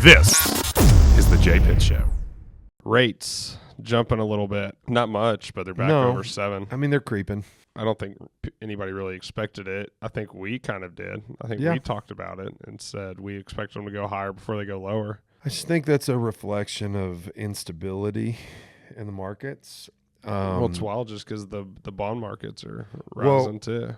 This is the J Pitt Show. Rates jumping a little bit. Not much, but they're back over 7. I mean, they're creeping. I don't think anybody really expected it. I think we kind of did. I think we talked about it and said we expect them to go higher before they go lower. I just think that's a reflection of instability in the markets. Well, it's wild just because the bond markets are rising too.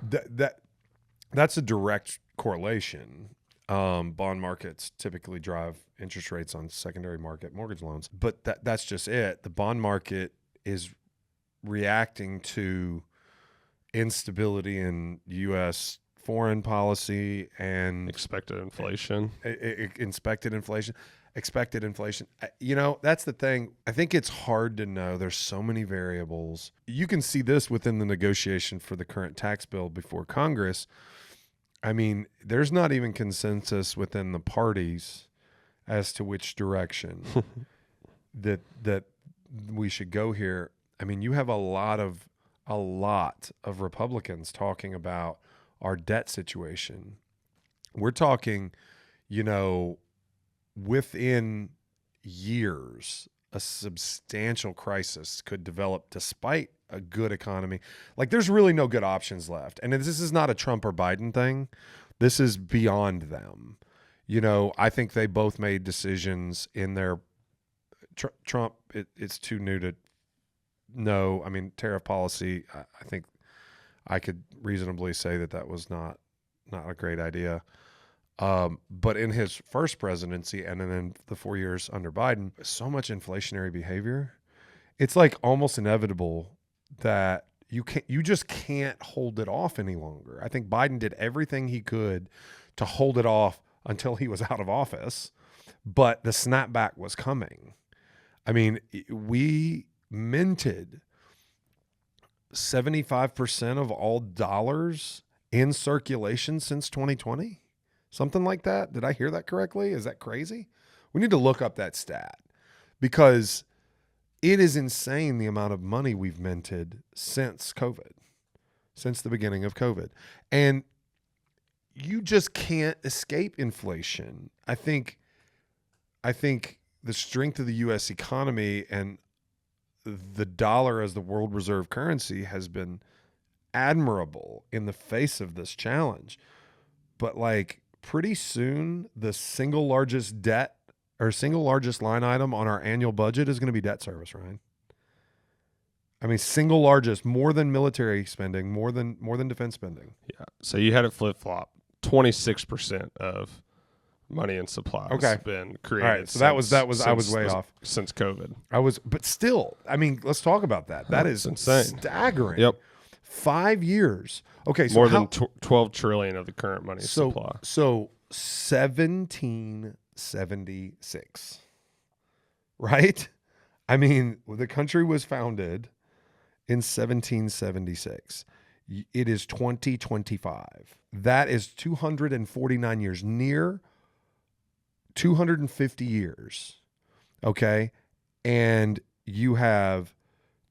That's a direct correlation. Bond markets typically drive interest rates on secondary market mortgage loans, but that's just it. The bond market is reacting to instability in U.S. foreign policy and Expected inflation. Expected inflation. You know, that's the thing. I think it's hard to know. There's so many variables. You can see this within the negotiation for the current tax bill before Congress. I mean, there's not even consensus within the parties as to which direction that we should go here. I mean, you have a lot of Republicans talking about our debt situation. We're talking, you know, within years, a substantial crisis could develop despite a good economy. Like, there's really no good options left. And this is not a Trump or Biden thing. This is beyond them. You know, I think they both made decisions in their Trump. It's too new to know. I mean, tariff policy, I think I could reasonably say that was not a great idea. But in his first presidency and then the 4 years under Biden, so much inflationary behavior. It's like almost inevitable that you just can't hold it off any longer. I think Biden did everything he could to hold it off until he was out of office, but the snapback was coming. I mean, we minted 75% of all dollars in circulation since 2020. Something like that. Did I hear that correctly? Is that crazy? We need to look up that stat because it is insane the amount of money we've minted since COVID, since the beginning of COVID. And you just can't escape inflation. I think the strength of the U.S. economy and the dollar as the world reserve currency has been admirable in the face of this challenge. But like pretty soon, the single largest debt or single largest line item on our annual budget is going to be debt service, Ryan. I mean, single largest, more than military spending, more than defense spending. Yeah. So you had it flip-flop. 26% of money and supply has been created. All right, so that was I was way off since COVID. But still, I mean, let's talk about that. That is insane, staggering. Yep, 5 years. Okay, so more than 12 trillion of the current money supply. So 1776, right? I mean, the country was founded in 1776. It is 2025. That is 249 years, near 250 years. Okay. And you have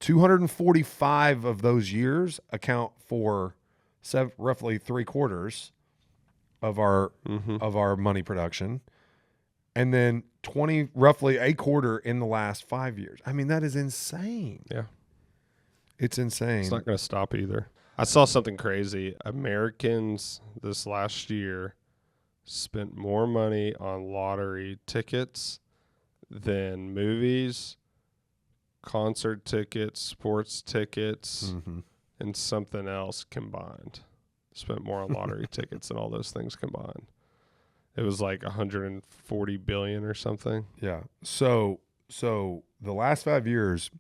245 of those years account for roughly 3/4 of our money production. And then roughly a quarter in the last 5 years. I mean, that is insane. Yeah. It's insane. It's not going to stop either. I saw something crazy. Americans this last year spent more money on lottery tickets than movies, concert tickets, sports tickets, and something else combined. Spent more on lottery tickets than all those things combined. It was like 140 billion or something. Yeah. So the last 5 years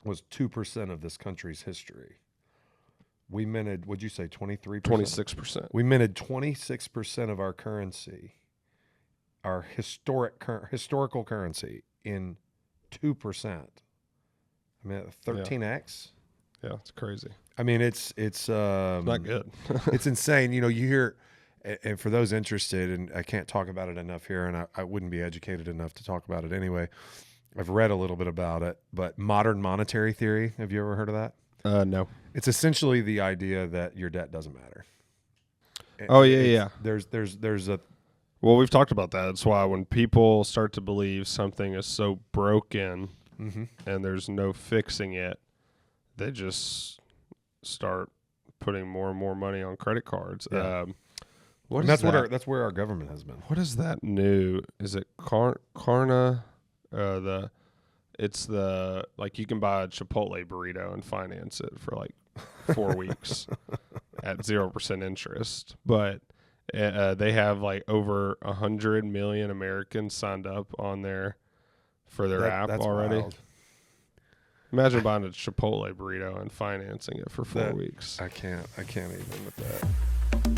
was 2% of this country's history. We minted, what'd you say, 23%? 26%. We minted 26% of our currency, our historical currency, in 2%. I mean, 13x. Yeah, it's crazy. I mean, it's not good. It's insane. You know, you hear, and for those interested, and I can't talk about it enough here, and I wouldn't be educated enough to talk about it anyway. I've read a little bit about it, but modern monetary theory. Have you ever heard of that? No. It's essentially the idea that your debt doesn't matter. Oh yeah, yeah. There's a Well, we've talked about that. That's why when people start to believe something is so broken Mm-hmm. and there's no fixing it, they just start putting more and more money on credit cards. Yeah. What And is that? that's where our government has been. What is that new? Is it Klarna? It's the like you can buy a Chipotle burrito and finance it for like 4 weeks at 0% interest. But they have like over 100 million Americans signed up on there for their app That's already. wild. Imagine buying a Chipotle burrito and financing it for 4 weeks. I can't even with that.